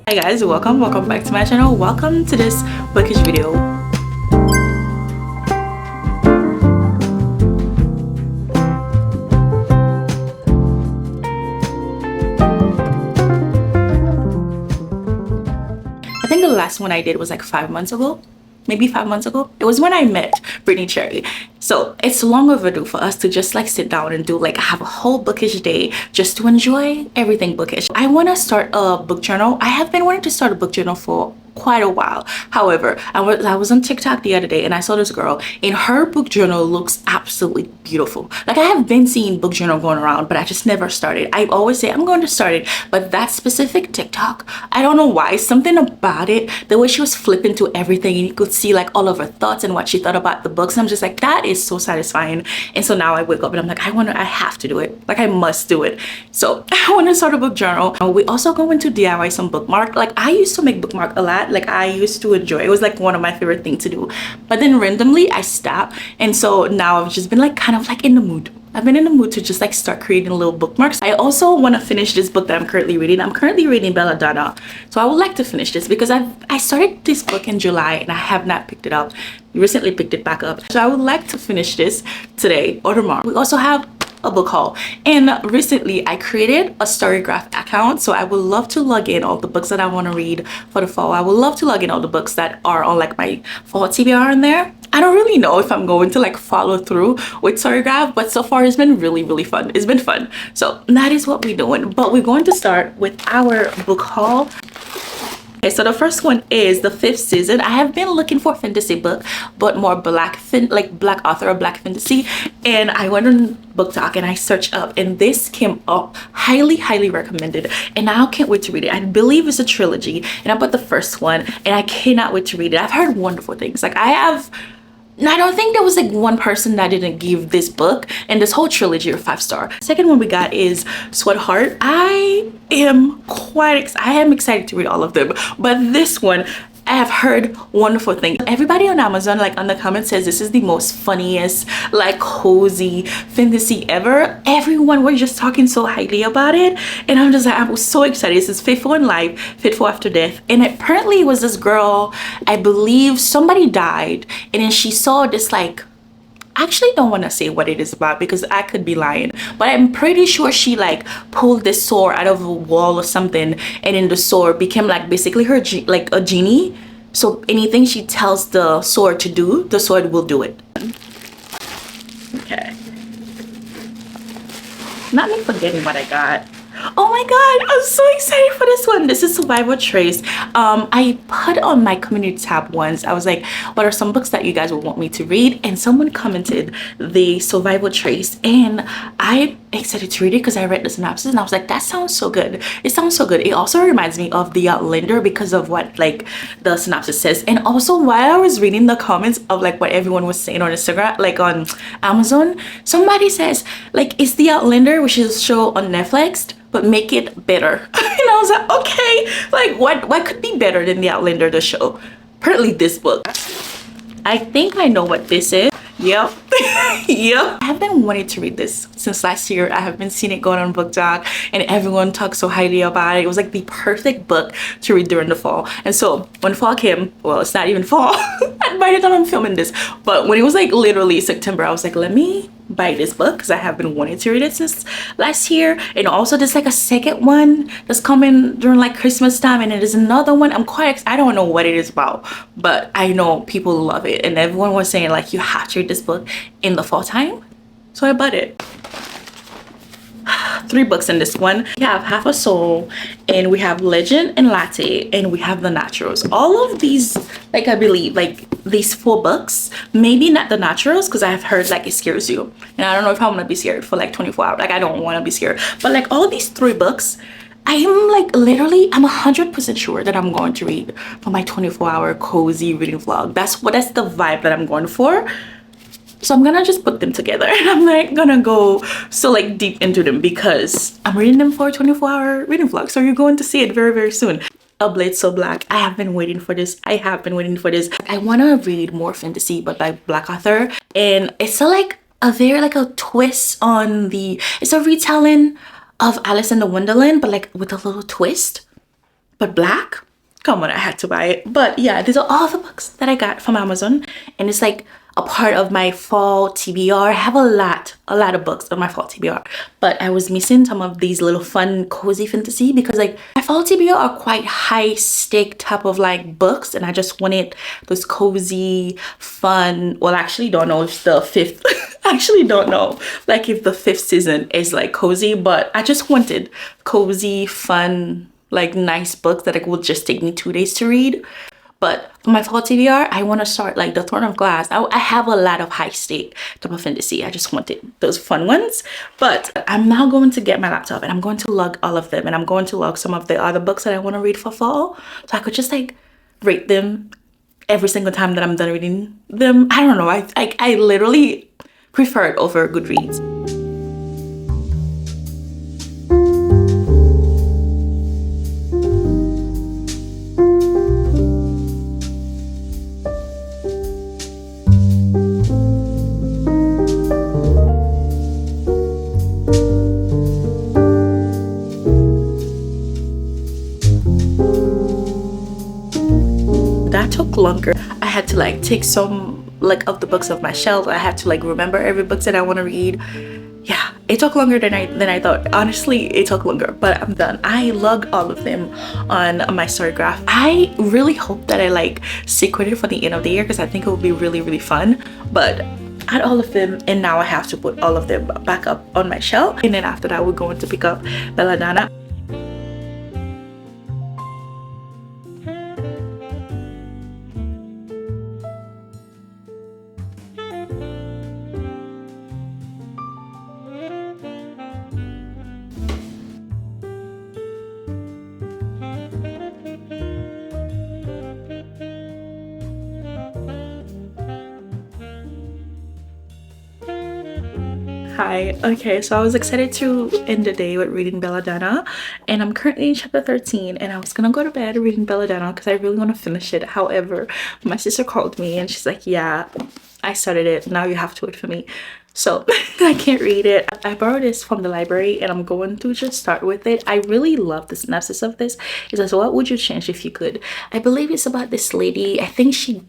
Hi guys, welcome back to my channel. Welcome to this bookish video. I think the last one I did was like 5 months ago, maybe 5 months ago. It was when I met Brittany Cherry. So it's long overdue for us to just like sit down and do like have a whole bookish day just to enjoy everything bookish. I want to start a book journal. I have been wanting to start a book journal for quite a while. However, I was on TikTok the other day and I saw this girl and her book journal looks absolutely beautiful. Like I have been seeing book journal going around, but I just never started. I always say I'm going to start it, but that specific TikTok, I don't know why, something about it, the way she was flipping to everything and you could see like all of her thoughts and what she thought about the books. And I'm just like, that is so satisfying. And so now I wake up and I'm like, I have to do it. Like I must do it. So I want to start a book journal. We also going to DIY some bookmark. Like I used to make bookmark a lot. Like I used to enjoy it. It was like one of my favorite things to do, but then randomly I stopped, and so now I've just been like kind of like in the mood. I've been in the mood to just like start creating little bookmarks. I also want to finish this book that I'm currently reading. I'm currently reading Belladonna, so I would like to finish this because I started this book in July and I have not picked it up. Recently picked it back up, so I would like to finish this today or tomorrow. We also have a book haul, and recently I created a Storygraph account, so I would love to log in all the books that I want to read for the fall. I would love to log in all the books that are on like my fall TBR in there. I don't really know if I'm going to like follow through with Storygraph, but so far it's been really fun. It's been fun, so that is what we're doing. But we're going to start with our book haul. Okay, so the first one is The Fifth Season. I have been looking for a fantasy book, but more black author or black fantasy, and I went on BookTok and I searched up, and this came up highly recommended, and I can't wait to read it. I believe it's a trilogy, and I bought the first one, and I cannot wait to read it. I've heard wonderful things. Like I don't think there was like one person that didn't give this book and this whole trilogy a 5-star. Second one we got is Sweetheart. I am excited to read all of them, but this one I have heard wonderful things. Everybody on Amazon, like on the comments, says this is the most funniest, like cozy fantasy ever. Everyone was just talking so highly about it, and I'm just like, I was so excited. This is Faithful in Life, Faithful After Death, and apparently it was this girl, I believe somebody died, and then she saw this like, I actually don't want to say what it is about because I could be lying, but I'm pretty sure she like pulled this sword out of a wall or something, and then the sword became like basically her like a genie. So anything she tells the sword to do, the sword will do it. Okay. Not me forgetting what I got. Oh my god, I'm so excited for this one. This is Survival Trace. I put on my community tab once, I was like, what are some books that you guys would want me to read? And someone commented the Survival Trace, and I'm excited to read it because I read the synopsis and I was like, that sounds so good. It sounds so good. It also reminds me of the Outlander because of what like the synopsis says. And also while I was reading the comments of like what everyone was saying on Instagram, like on Amazon, somebody says like, it's the Outlander, which is a show on Netflix, but make it better. And I was like, okay, like what could be better than the Outlander, the show? Apparently this book. I think I know what this is. Yep. Yep. I have been wanting to read this since last year. I have been seeing it going on BookTok and everyone talks so highly about it. It was like the perfect book to read during the fall. And so when fall came, well, it's not even fall by the time I'm filming this, but when it was like literally September, I was like, let me buy this book because I have been wanting to read it since last year. And also there's like a second one that's coming during like Christmas time, and it is another one. I don't know what it is about, but I know people love it and everyone was saying like, you have to read this book in the fall time. So I bought it. 3 books in this one. We have Half a Soul, and we have Legend and Latte, and we have The Naturals. All of these, like I believe like these 4 books, maybe not The Naturals because I have heard like it scares you, and I don't know if I'm gonna be scared for like 24 hours. Like I don't want to be scared, but like all these 3 books, I am like literally, I'm 100% sure that I'm going to read for my 24-hour cozy reading vlog. That's the vibe that I'm going for. So I'm gonna just put them together, and I'm not gonna go so like deep into them because I'm reading them for a 24-hour reading vlog. So you're going to see it very soon. A Blade So Black. I have been waiting for this. I want to read more fantasy, but by black author, and it's like a very like a twist on it's a retelling of Alice in the Wonderland, but like with a little twist. But black, come on, I had to buy it. But yeah, these are all the books that I got from Amazon, and it's like a part of my fall TBR. I have a lot of books on my fall TBR, but I was missing some of these little fun cozy fantasy, because like my fall TBR are quite high stake type of like books, and I just wanted those cozy fun, well, I actually don't know if the fifth actually don't know like if the fifth season is like cozy, but I just wanted cozy fun, like nice books that like would just take me 2 days to read. But for my fall TBR, I want to start like The Throne of Glass. I have a lot of high stake type of fantasy. I just wanted those fun ones. But I'm now going to get my laptop and I'm going to log all of them, and I'm going to log some of the other books that I want to read for fall, so I could just like rate them every single time that I'm done reading them. I don't know. I literally prefer it over Goodreads. That took longer. I had to like take some like of the books off my shelf. I had to like remember every book that I want to read. Yeah, it took longer than I thought. Honestly, it took longer, but I'm done. I logged all of them on my story graph. I really hope that I like secret it for the end of the year, because I think it will be really fun. But I had all of them, and now I have to put all of them back up on my shelf, and then after that we're going to pick up Belladonna. Hi. Okay, so I was excited to end the day with reading Belladonna, and I'm currently in chapter 13, and I was gonna go to bed reading Belladonna because I really want to finish it. However, my sister called me and she's like, yeah, I started it, now you have to wait for me. So I can't read it. I borrowed this from the library and I'm going to just start with it. I really love the synopsis of this. It says, what would you change if you could? I believe it's about this lady. I think she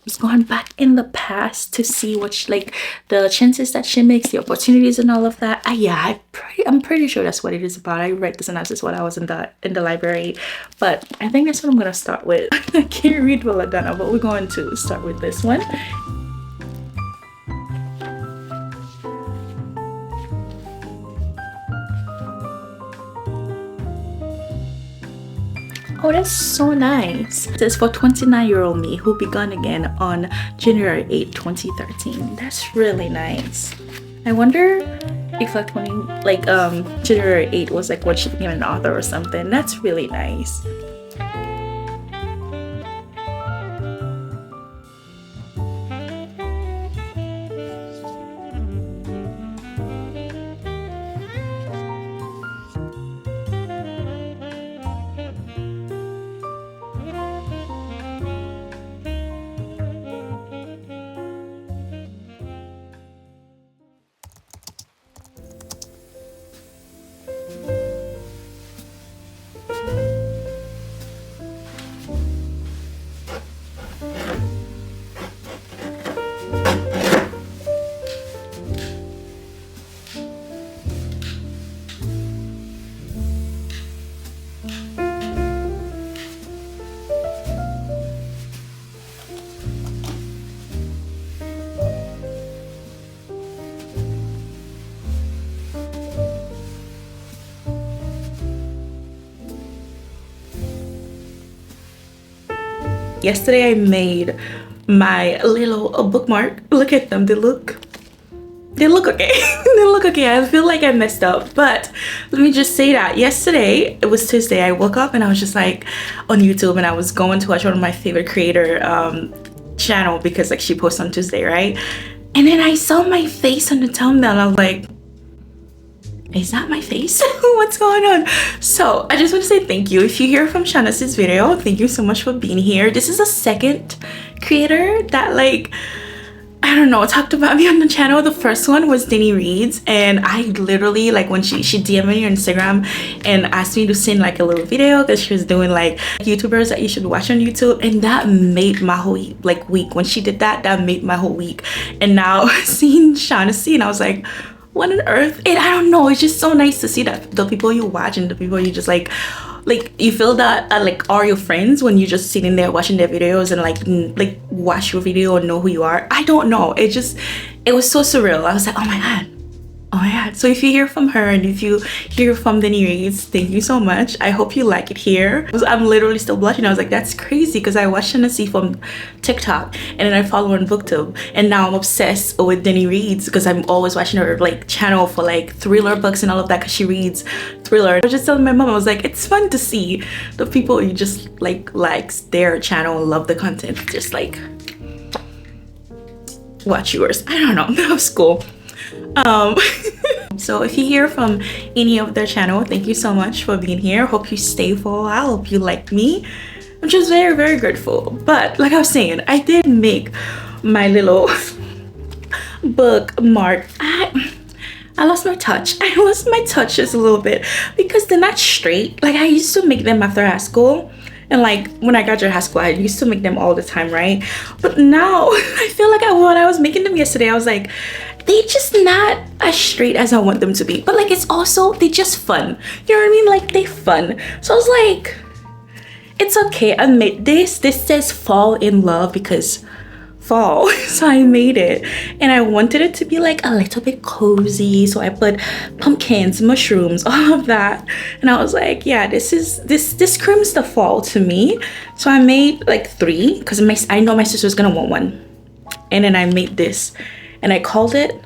was going back in the past to see what she, like the chances that she makes, the opportunities and all of that. Yeah, I'm pretty sure that's what it is about. I read the synopsis while I was in the library, but I think that's what I'm gonna start with. I can't read Belladonna, but we're going to start with this one. Oh, that's so nice. It says, for 29-year-old me who began again on January 8, 2013. That's really nice. I wonder if like January 8 was like when she became an author or something. That's really nice. Yesterday I made my little bookmark. Look at them. They look okay. They look okay. I feel like I messed up, but let me just say that yesterday, it was Tuesday, I woke up and I was just like on YouTube, and I was going to watch one of my favorite creator channel, because like she posts on Tuesday, right? And then I saw my face on the thumbnail. I was like, is that my face? What's going on? So I just want to say thank you. If you hear from Shanace's video, thank you so much for being here. This is the second creator that like I don't know, talked about me on the channel. The first one was Denny Reads, and I literally, like, when she DM'd me on Instagram and asked me to send like a little video because she was doing like YouTubers that you should watch on YouTube, and that made my whole week. When she did that, that made my whole week. And now seeing Shaughnessy, and I was like, what on earth? And I don't know, it's just so nice to see that the people you watch and the people you just like you feel that like are your friends when you're just sitting there watching their videos and like watch your video and know who you are. I don't know, it was so surreal. I was like, oh my god. So if you hear from her and if you hear from Denny Reads, thank you so much. I hope you like it here. I'm literally still blushing. I was like, that's crazy, because I watched Shaughnessy from TikTok and then I follow her on BookTube, and now I'm obsessed with Denny Reads because I'm always watching her like channel for like thriller books and all of that, because she reads thriller. I was just telling my mom, I was like, it's fun to see the people you just likes their channel, love the content, just like watch yours. I don't know, that was cool. So if you hear from any of their channel, thank you so much for being here. Hope you stay for a while. Hope you like me. I'm just very, very grateful. But like I was saying, I did make my little bookmark. I lost my touch. I lost my touch just a little bit because they're not straight. Like, I used to make them after high school. And like when I graduated high school, I used to make them all the time, right? But now I feel like when I was making them yesterday, I was like, they just not as straight as I want them to be. But like, it's also, they just fun. You know what I mean? Like, they fun. So I was like, it's okay. I made this. This says fall in love because fall. So I made it, and I wanted it to be like a little bit cozy. So I put pumpkins, mushrooms, all of that. And I was like, yeah, this screams the fall to me. So I made like 3 because I know my sister was gonna want one. And then I made this. And I called it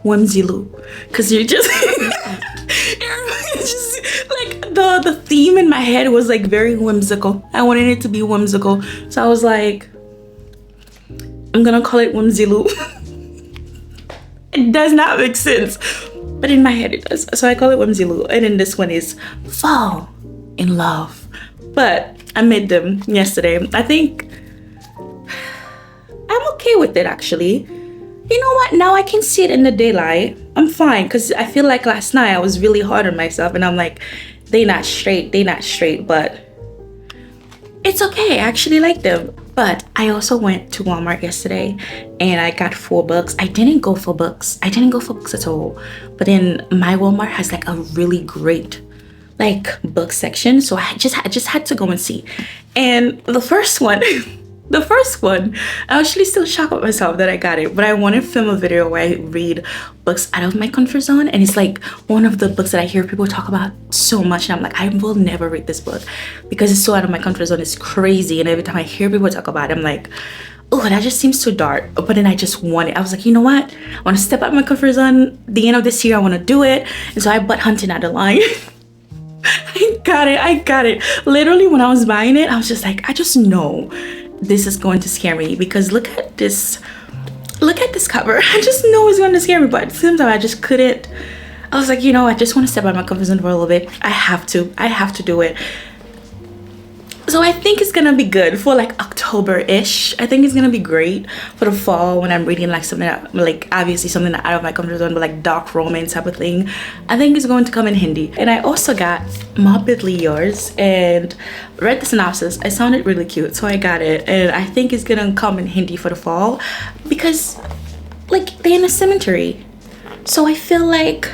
𝐓𝐤𝐤𝐤, because you're just, like the theme in my head was like very whimsical. I wanted it to be whimsical. So I was like, I'm gonna call it 𝐓𝐤𝐤𝐤. It does not make sense, but in my head it does. So I call it 𝐓𝐤𝐤𝐤. And then this one is fall in love. But I made them yesterday. I think I'm okay with it, actually. You know what? Now I can see it in the daylight. I'm fine, because I feel like last night I was really hard on myself and I'm like, they not straight, but it's okay. I actually like them. But I also went to Walmart yesterday and I got 4 books. I didn't go for books at all. But then my Walmart has like a really great like book section. So I just had to go and see. And the first one, I actually still shocked with myself that I got it, but I want to film a video where I read books out of my comfort zone, and it's like one of the books that I hear people talk about so much, and I'm like, I will never read this book because it's so out of my comfort zone. It's crazy, and every time I hear people talk about it, I'm like, oh, that just seems too dark. But then I just want it. I was like, you know what? I want to step out of my comfort zone. The end of this year, I want to do it. And so I bought Hunting at the Line. I got it. Literally, when I was buying it, I was just like, I just know this is going to scare me, because look at this cover. I just know it's going to scare me, but at the same time I just couldn't. I was like, you know, I just want to step out of my comfort zone for a little bit. I have to do it. So I think it's gonna be good for like October-ish. I think it's gonna be great for the fall when I'm reading like something that, like obviously something out of my comfort zone, but like dark romance type of thing. I think it's going to come in handy. And I also got Morbidly Yours and read the synopsis. It sounded really cute, so I got it. And I think it's gonna come in handy for the fall because like they're in a cemetery. So I feel like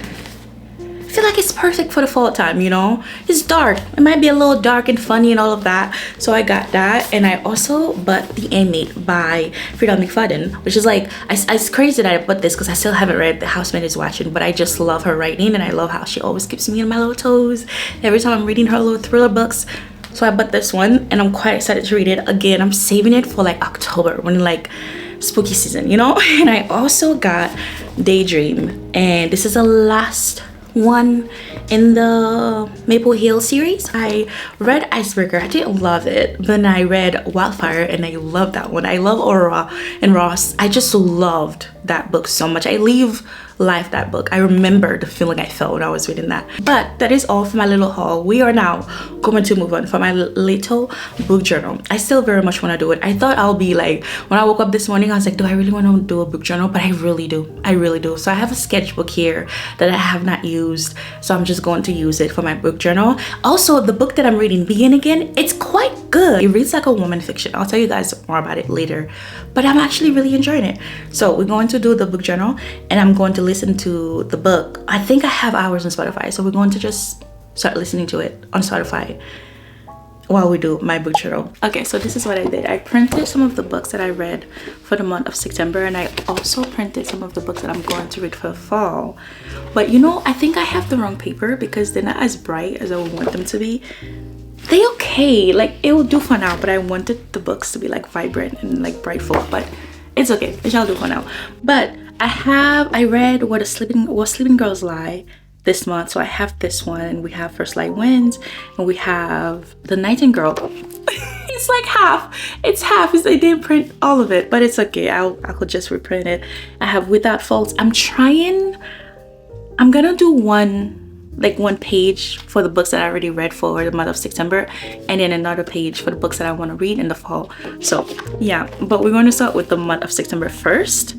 it's perfect for the fall time, you know? It's dark. It might be a little dark and funny and all of that. So I got that. And I also bought The Inmate by Frida McFadden, which is like, it's crazy that I bought this because I still haven't read The Housemaid is Watching, but I just love her writing and I love how she always keeps me on my little toes every time I'm reading her little thriller books. So I bought this one and I'm quite excited to read it. Again, I'm saving it for like October when like spooky season, you know? And I also got Daydream, and this is the last one in the Maple Hill series. I read Icebreaker. I didn't love it. Then I read Wildfire and I loved that one. I love Aurora and Ross. I just loved that book so much. I leave life that book. I remember the feeling I felt when I was reading that. But that is all for my little haul. We are now going to move on for my little book journal. I still very much want to do it. I thought I'll be like, when I woke up this morning, I was like, do I really want to do a book journal? But I really do. I really do. So I have a sketchbook here that I have not used. So I'm just going to use it for my book journal. Also, the book that I'm reading, Begin Again, it's quite good. It reads like a woman fiction. I'll tell you guys more about it later. But I'm actually really enjoying it. So we're going to do the book journal and I'm going to listen to the book. I think I have hours on Spotify, so we're going to just start listening to it on Spotify while we do my book journal. Okay, so this is what I did. I printed some of the books that I read for the month of September, and I also printed some of the books that I'm going to read for fall. But you know, I think I have the wrong paper because they're not as bright as I would want them to be. They okay, like it will do for now, but I wanted the books to be like vibrant and like brightful, but it's okay, it shall do for now. But I read What Sleeping Girls Lie this month, so I have this one. We have First Light Wins, and we have The Nightingale. It's like half. It's half. I didn't print all of it, but it's okay. I could just reprint it. I have Without Faults. I'm gonna do one page for the books that I already read for the month of September, and then another page for the books that I want to read in the fall. So yeah, but we're going to start with the month of September first.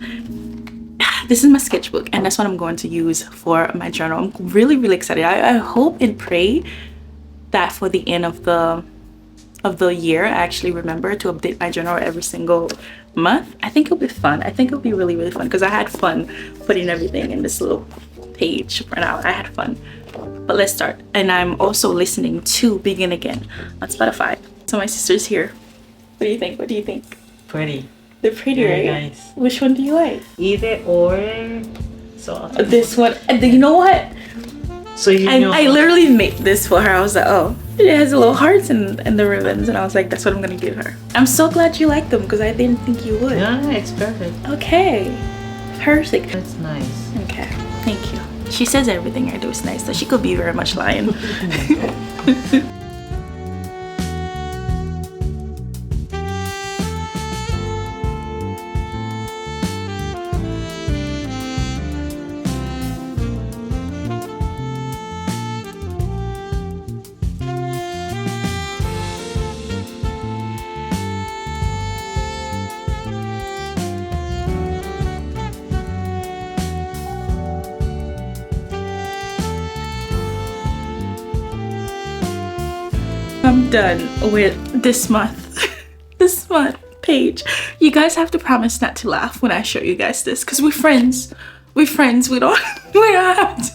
This is my sketchbook, and that's what I'm going to use for my journal. I'm really, really excited. I hope and pray that for the end of the year, I actually remember to update my journal every single month. I think it'll be fun. I think it'll be really, really fun because I had fun putting everything in this little page for now. I had fun. But let's start. And I'm also listening to Begin Again on Spotify. So my sister's here. What do you think? What do you think? Pretty. They're pretty, Very right? nice. Which one do you like? Either or. So This one. And you know what? So you know. I literally made this for her. I was like, oh, it has little hearts and the ribbons, and I was like, that's what I'm gonna give her. I'm so glad you like them because I didn't think you would. Yeah, it's perfect. Okay. Perfect. That's nice. Okay. Thank you. She says everything I do is nice, so she could be very much lying. I'm done with this month page. You guys have to promise not to laugh when I show you guys this because we're friends. We don't have to.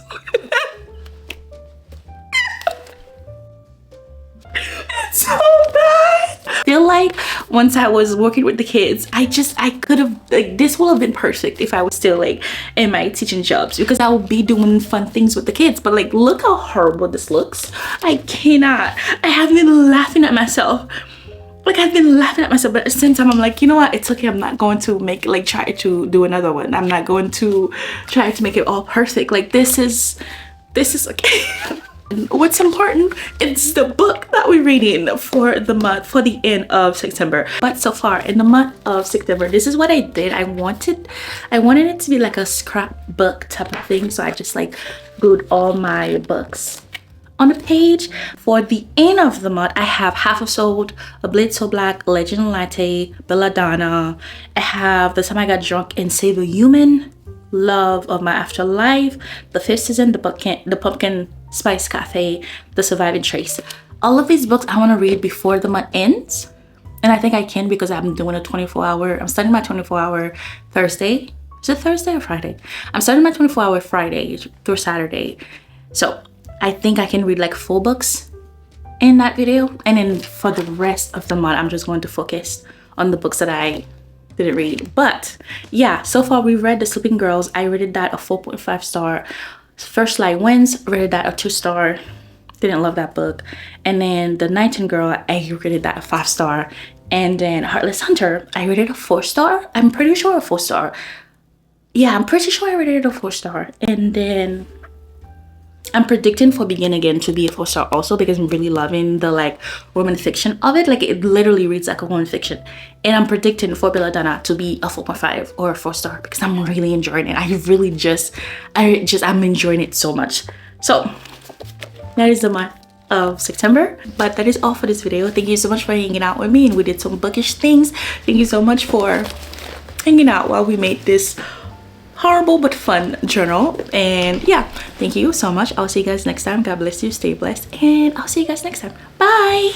It's so bad. I feel like once I was working with the kids, I could have, like, this would have been perfect if I was still like in my teaching jobs because I would be doing fun things with the kids. But like, look how horrible this looks. I cannot. I have been laughing at myself. Like, I've been laughing at myself, but at the same time I'm like, you know what, it's okay. I'm not going to try to do another one. I'm not going to try to make it all perfect. Like, this is okay. What's important is the book that we're reading for the end of September. But so far in the month of September, this is what I did. I wanted it to be like a scrapbook type of thing, so I just like glued all my books on the page. For the end of the month, I have Half of Soul, A Blade So Black, Legend Latte, Belladonna. I have The Time I Got Drunk and Save a Human, Love of My Afterlife, The Fifth Season, The Pumpkin Spice Cafe, The Surviving Trace. All of these books I want to read before the month ends, and I think I can because I'm doing I'm starting my 24-hour Thursday. Is it Thursday or Friday? I'm starting my 24-hour Friday through Saturday, so I think I can read like 4 books in that video, and then for the rest of the month I'm just going to focus on the books that I didn't read. But yeah, so far we read The Sleeping Girls. I rated that a 4.5 star. First Light Wins, rated that a 2 star. Didn't love that book. And then The Nightingale, I rated that a 5 star. And then Heartless Hunter, I rated a 4 star. I'm pretty sure a 4 star. Yeah, I'm pretty sure I rated it a 4 star. And then I'm predicting For Begin Again to be a 4-star also, because I'm really loving the like women fiction of it. Like it literally reads like a woman fiction. And I'm predicting For Belladonna to be a 4.5 or a 4-star, because I'm really enjoying it. I'm enjoying it so much. So that is the month of September, but that is all for this video. Thank you so much for hanging out with me, and we did some bookish things. Thank you so much for hanging out while we made this horrible but fun journal. And yeah, thank you so much. I'll see you guys next time. God bless you, stay blessed, and I'll see you guys next time. Bye.